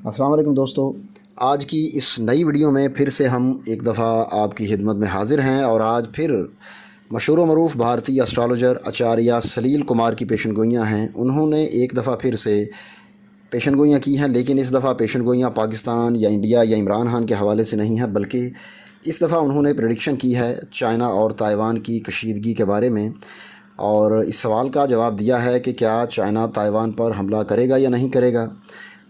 السلام علیکم دوستو، آج کی اس نئی ویڈیو میں پھر سے ہم ایک دفعہ آپ کی خدمت میں حاضر ہیں اور آج پھر مشہور و معروف بھارتی اسٹرالوجر آچاریہ سلیل کمار کی پیشن گوئیاں ہیں۔ انہوں نے ایک دفعہ پھر سے پیشن گوئیاں کی ہیں، لیکن اس دفعہ پیشن گوئیاں پاکستان یا انڈیا یا عمران خان کے حوالے سے نہیں ہیں، بلکہ اس دفعہ انہوں نے پریڈکشن کی ہے چائنا اور تائیوان کی کشیدگی کے بارے میں، اور اس سوال کا جواب دیا ہے کہ کیا چائنا تائیوان پر حملہ کرے گا یا نہیں کرے گا،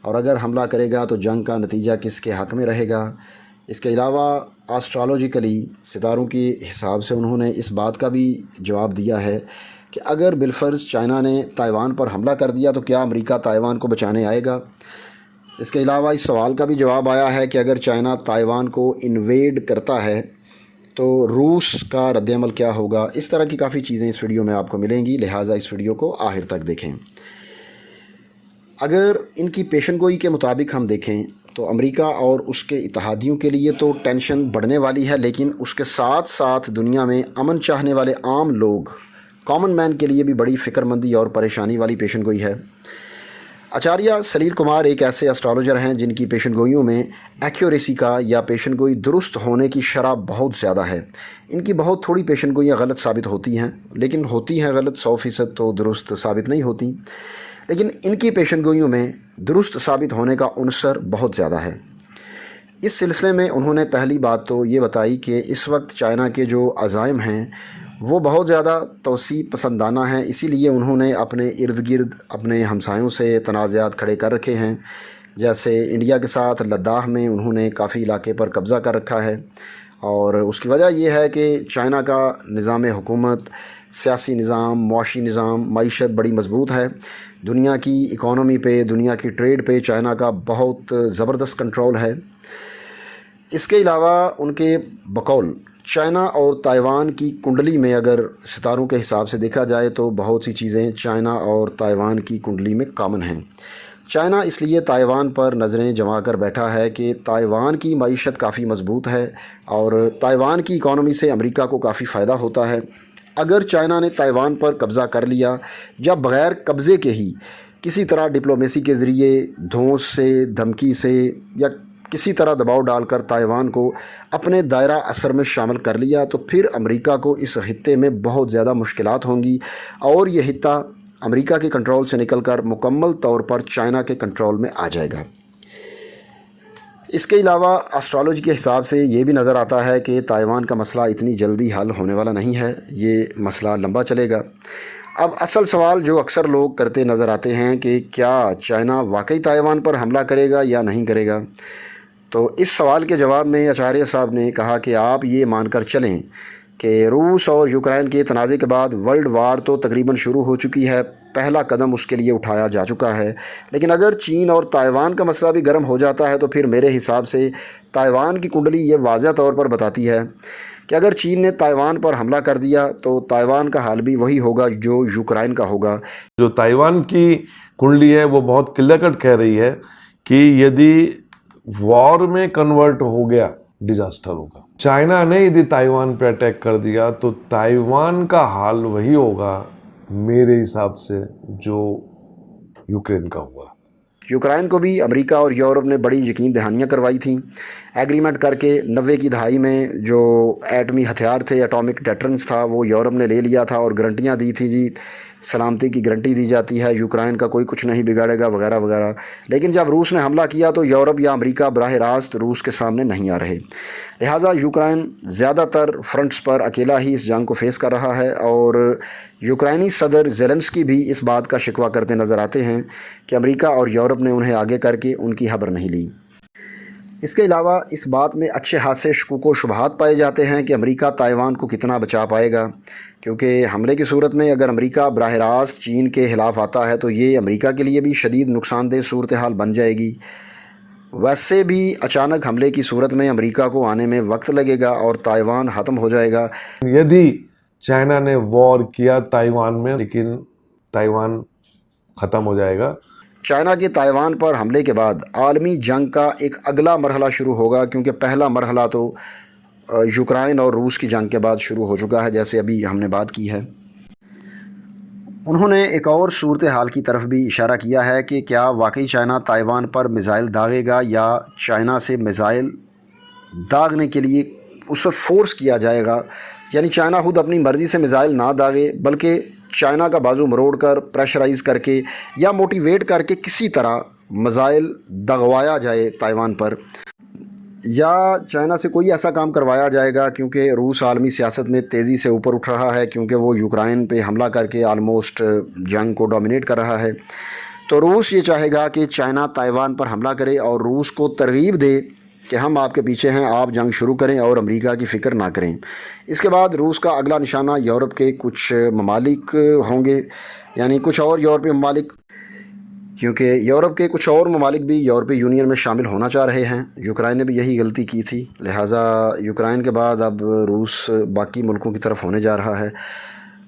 اور اگر حملہ کرے گا تو جنگ کا نتیجہ کس کے حق میں رہے گا۔ اس کے علاوہ آسٹرالوجیکلی ستاروں کے حساب سے انہوں نے اس بات کا بھی جواب دیا ہے کہ اگر بالفرض چائنا نے تائیوان پر حملہ کر دیا تو کیا امریکہ تائیوان کو بچانے آئے گا۔ اس کے علاوہ اس سوال کا بھی جواب آیا ہے کہ اگر چائنا تائیوان کو انویڈ کرتا ہے تو روس کا رد عمل کیا ہوگا۔ اس طرح کی کافی چیزیں اس ویڈیو میں آپ کو ملیں گی، لہٰذا اس ویڈیو کو آخر تک دیکھیں۔ اگر ان کی پیشن گوئی کے مطابق ہم دیکھیں تو امریکہ اور اس کے اتحادیوں کے لیے تو ٹینشن بڑھنے والی ہے، لیکن اس کے ساتھ ساتھ دنیا میں امن چاہنے والے عام لوگ، کامن مین کے لیے بھی بڑی فکر مندی اور پریشانی والی پیشن گوئی ہے۔ آچاریہ سلیل کمار ایک ایسے اسٹرالوجر ہیں جن کی پیشن گوئیوں میں ایکیوریسی کا یا پیشن گوئی درست ہونے کی شرح بہت زیادہ ہے۔ ان کی بہت تھوڑی پیشن گوئیاں غلط ثابت ہوتی ہیں، لیکن ہوتی ہیں غلط 100% تو درست ثابت نہیں ہوتی، لیکن ان کی پیشن گوئیوں میں درست ثابت ہونے کا عنصر بہت زیادہ ہے۔ اس سلسلے میں انہوں نے پہلی بات تو یہ بتائی کہ اس وقت چائنا کے جو عزائم ہیں وہ بہت زیادہ توسیع پسندانہ ہیں، اسی لیے انہوں نے اپنے ارد گرد اپنے ہمسایوں سے تنازعات کھڑے کر رکھے ہیں۔ جیسے انڈیا کے ساتھ لداخ میں انہوں نے کافی علاقے پر قبضہ کر رکھا ہے، اور اس کی وجہ یہ ہے کہ چائنا کا نظام حکومت، سیاسی نظام، معاشی نظام، معیشت بڑی مضبوط ہے۔ دنیا کی اکانومی پہ، دنیا کی ٹریڈ پہ چائنا کا بہت زبردست کنٹرول ہے۔ اس کے علاوہ ان کے بقول چائنا اور تائیوان کی کنڈلی میں اگر ستاروں کے حساب سے دیکھا جائے تو بہت سی چیزیں چائنا اور تائیوان کی کنڈلی میں کامن ہیں۔ چائنا اس لیے تائیوان پر نظریں جما کر بیٹھا ہے کہ تائیوان کی معیشت کافی مضبوط ہے اور تائیوان کی اکانومی سے امریکہ کو کافی فائدہ ہوتا ہے۔ اگر چائنا نے تائیوان پر قبضہ کر لیا یا بغیر قبضے کے ہی کسی طرح ڈپلومیسی کے ذریعے دھونس سے، دھمکی سے یا کسی طرح دباؤ ڈال کر تائیوان کو اپنے دائرہ اثر میں شامل کر لیا تو پھر امریکہ کو اس خطے میں بہت زیادہ مشکلات ہوں گی، اور یہ خطہ امریکہ کے کنٹرول سے نکل کر مکمل طور پر چائنا کے کنٹرول میں آ جائے گا۔ اس کے علاوہ اسٹرالوجی کے حساب سے یہ بھی نظر آتا ہے کہ تائیوان کا مسئلہ اتنی جلدی حل ہونے والا نہیں ہے، یہ مسئلہ لمبا چلے گا۔ اب اصل سوال جو اکثر لوگ کرتے نظر آتے ہیں کہ کیا چائنا واقعی تائیوان پر حملہ کرے گا یا نہیں کرے گا، تو اس سوال کے جواب میں آچاریہ صاحب نے کہا کہ آپ یہ مان کر چلیں کہ روس اور یوکرائن کے تنازع کے بعد ورلڈ وار تو تقریباً شروع ہو چکی ہے، پہلا قدم اس کے لیے اٹھایا جا چکا ہے، لیکن اگر چین اور تائیوان کا مسئلہ بھی گرم ہو جاتا ہے تو پھر میرے حساب سے تائیوان کی کنڈلی یہ واضح طور پر بتاتی ہے کہ اگر چین نے تائیوان پر حملہ کر دیا تو تائیوان کا حال بھی وہی ہوگا جو یوکرائن کا ہوگا۔ جو تائیوان کی کنڈلی ہے وہ بہت کلیئر کٹ کہہ رہی ہے کہ یدی وار میں کنورٹ ہو گیا ڈیزاسٹر ہوگا۔ چائنا نے یدی تائیوان پہ اٹیک کر دیا تو تائیوان کا حال وہی ہوگا میرے حساب سے جو یوکرین کا ہوا۔ یوکرائن کو بھی امریکہ اور یورپ نے بڑی یقین دہانیاں کروائی تھیں ایگریمنٹ کر کے۔ 90 کی دہائی میں جو ایٹمی ہتھیار تھے، ایٹامک ڈیٹرنس تھا، وہ یورپ نے لے لیا تھا اور گارنٹیاں دی تھی، جی سلامتی کی گارنٹی دی جاتی ہے، یوکرائن کا کوئی کچھ نہیں بگاڑے گا وغیرہ وغیرہ۔ لیکن جب روس نے حملہ کیا تو یورپ یا امریکہ براہ راست روس کے سامنے نہیں آ رہے، لہٰذا یوکرائن زیادہ تر فرنٹس پر اکیلا ہی اس جنگ کو فیس کر رہا ہے، اور یوکرائنی صدر زیلنسکی بھی اس بات کا شکوہ کرتے نظر آتے ہیں کہ امریکہ اور یورپ نے انہیں آگے کر کے ان کی خبر نہیں لی۔ اس کے علاوہ اس بات میں اچھے خاصے شکوک و شبہات پائے جاتے ہیں کہ امریکہ تائیوان کو کتنا بچا پائے گا، کیونکہ حملے کی صورت میں اگر امریکہ براہ راست چین کے خلاف آتا ہے تو یہ امریکہ کے لیے بھی شدید نقصان دہ صورتحال بن جائے گی۔ ویسے بھی اچانک حملے کی صورت میں امریکہ کو آنے میں وقت لگے گا اور تائیوان ختم ہو جائے گا۔ یدی چائنا نے وار کیا تائیوان میں لیکن تائیوان ختم ہو جائے گا۔ چائنا کے تائیوان پر حملے کے بعد عالمی جنگ کا ایک اگلا مرحلہ شروع ہوگا، کیونکہ پہلا مرحلہ تو یوکرائن اور روس کی جنگ کے بعد شروع ہو چکا ہے، جیسے ابھی ہم نے بات کی ہے۔ انہوں نے ایک اور صورتحال کی طرف بھی اشارہ کیا ہے کہ کیا واقعی چائنا تائیوان پر میزائل داغے گا یا چائنا سے میزائل داغنے کے لیے اسے فورس کیا جائے گا، یعنی چائنا خود اپنی مرضی سے میزائل نہ داغے بلکہ چائنا کا بازو مروڑ کر پریشرائز کر کے یا موٹیویٹ کر کے کسی طرح میزائل دغوایا جائے تائیوان پر، یا چائنا سے کوئی ایسا کام کروایا جائے گا، کیونکہ روس عالمی سیاست میں تیزی سے اوپر اٹھ رہا ہے، کیونکہ وہ یوکرائن پہ حملہ کر کے آلموسٹ جنگ کو ڈومینیٹ کر رہا ہے۔ تو روس یہ چاہے گا کہ چائنا تائیوان پر حملہ کرے اور روس کو ترغیب دے کہ ہم آپ کے پیچھے ہیں، آپ جنگ شروع کریں اور امریکہ کی فکر نہ کریں۔ اس کے بعد روس کا اگلا نشانہ یورپ کے کچھ ممالک ہوں گے، یعنی کچھ اور یورپی ممالک، کیونکہ یورپ کے کچھ اور ممالک بھی یورپی یونین میں شامل ہونا چاہ رہے ہیں۔ یوکرائن نے بھی یہی غلطی کی تھی، لہٰذا یوکرائن کے بعد اب روس باقی ملکوں کی طرف ہونے جا رہا ہے۔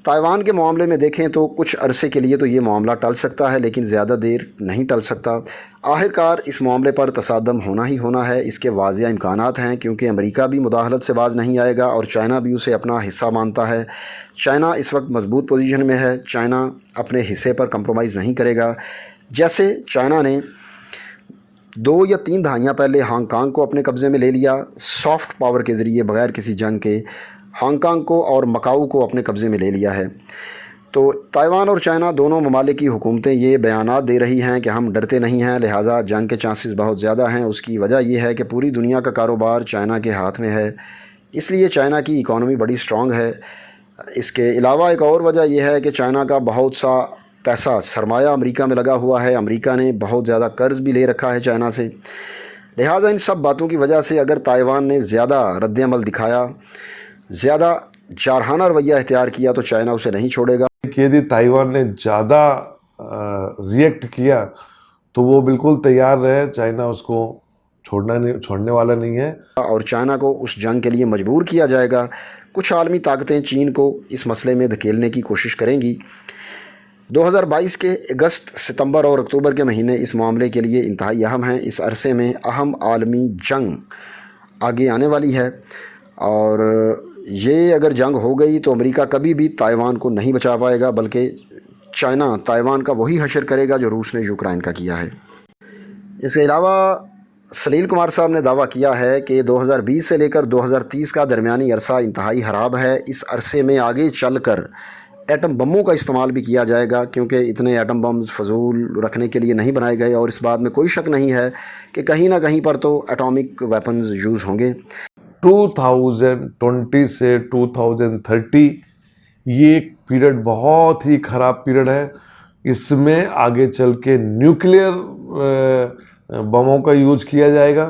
تائیوان کے معاملے میں دیکھیں تو کچھ عرصے کے لیے تو یہ معاملہ ٹل سکتا ہے، لیکن زیادہ دیر نہیں ٹل سکتا۔ آخرکار اس معاملے پر تصادم ہونا ہی ہونا ہے، اس کے واضح امکانات ہیں، کیونکہ امریکہ بھی مداخلت سے باز نہیں آئے گا اور چائنا بھی اسے اپنا حصہ مانتا ہے۔ چائنا اس وقت مضبوط پوزیشن میں ہے، چائنا اپنے حصے پر کمپرومائز نہیں کرے گا۔ جیسے چائنا نے 2 یا 3 دہائیاں پہلے ہانگ کانگ کو اپنے قبضے میں لے لیا، سافٹ پاور کے ذریعے بغیر کسی جنگ کے ہانگ کانگ کو اور مکاؤ کو اپنے قبضے میں لے لیا ہے۔ تو تائیوان اور چائنا دونوں ممالک کی حکومتیں یہ بیانات دے رہی ہیں کہ ہم ڈرتے نہیں ہیں، لہٰذا جنگ کے چانسز بہت زیادہ ہیں۔ اس کی وجہ یہ ہے کہ پوری دنیا کا کاروبار چائنا کے ہاتھ میں ہے، اس لیے چائنا کی اکانومی بڑی سٹرونگ ہے۔ اس کے علاوہ ایک اور وجہ یہ ہے کہ چائنا کا بہت سا پیسہ سرمایہ امریکہ میں لگا ہوا ہے، امریکہ نے بہت زیادہ قرض بھی لے رکھا ہے چائنا سے۔ لہٰذا ان سب باتوں کی وجہ سے اگر تائیوان نے زیادہ رد عمل دکھایا، زیادہ جارحانہ رویہ اختیار کیا، تو چائنا اسے نہیں چھوڑے گا۔ کہ یدی تائیوان نے زیادہ ریئیکٹ کیا تو وہ بالکل تیار رہے، چائنا اس کو چھوڑنے والا نہیں ہے، اور چائنا کو اس جنگ کے لیے مجبور کیا جائے گا۔ کچھ عالمی طاقتیں چین کو اس مسئلے میں دھکیلنے کی کوشش کریں گی۔ 2022 کے اگست، ستمبر اور اکتوبر کے مہینے اس معاملے کے لیے انتہائی اہم ہیں۔ اس عرصے میں اہم عالمی جنگ آگے آنے والی ہے، اور یہ اگر جنگ ہو گئی تو امریکہ کبھی بھی تائیوان کو نہیں بچا پائے گا، بلکہ چائنا تائیوان کا وہی حشر کرے گا جو روس نے یوکرائن کا کیا ہے۔ اس کے علاوہ سلیل کمار صاحب نے دعویٰ کیا ہے کہ 2020 سے لے کر 2030 کا درمیانی عرصہ انتہائی خراب ہے۔ اس عرصے میں آگے چل کر ایٹم بموں کا استعمال بھی کیا جائے گا، کیونکہ اتنے ایٹم بمز فضول رکھنے کے لیے نہیں بنائے گئے، اور اس بات میں کوئی شک نہیں ہے کہ کہیں نہ کہیں پر تو ایٹامک ویپنز یوز ہوں گے۔ 2020 سے 2030 یہ ایک پیریڈ بہت ہی خراب پیریڈ ہے۔ اس میں آگے چل کے نیوکلیئر بموں کا یوز کیا جائے گا،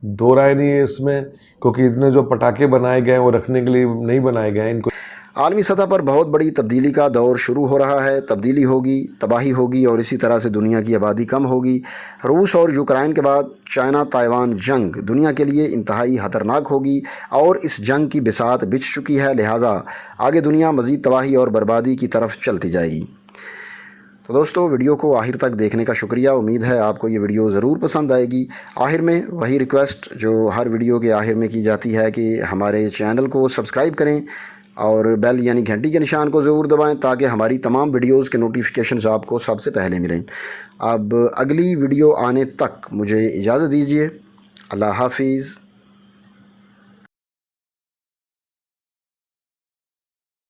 دو رائے نہیں ہے اس میں، کیونکہ اتنے جو پٹاخے بنائے گئے ہیں وہ رکھنے کے لیے نہیں بنائے گئے ہیں۔ ان کو عالمی سطح پر بہت بڑی تبدیلی کا دور شروع ہو رہا ہے، تبدیلی ہوگی، تباہی ہوگی، اور اسی طرح سے دنیا کی آبادی کم ہوگی۔ روس اور یوکرائن کے بعد چائنا تائیوان جنگ دنیا کے لیے انتہائی خطرناک ہوگی، اور اس جنگ کی بساط بچھ چکی ہے، لہٰذا آگے دنیا مزید تباہی اور بربادی کی طرف چلتی جائے گی۔ تو دوستو، ویڈیو کو آخر تک دیکھنے کا شکریہ، امید ہے آپ کو یہ ویڈیو ضرور پسند آئے گی۔ آخر میں وہی ریکویسٹ جو ہر ویڈیو کے آخر میں کی جاتی ہے کہ ہمارے چینل کو سبسکرائب کریں اور بیل یعنی گھنٹی کے نشان کو ضرور دبائیں، تاکہ ہماری تمام ویڈیوز کے نوٹیفیکیشنز آپ کو سب سے پہلے ملیں۔ اب اگلی ویڈیو آنے تک مجھے اجازت دیجیے۔ اللہ حافظ۔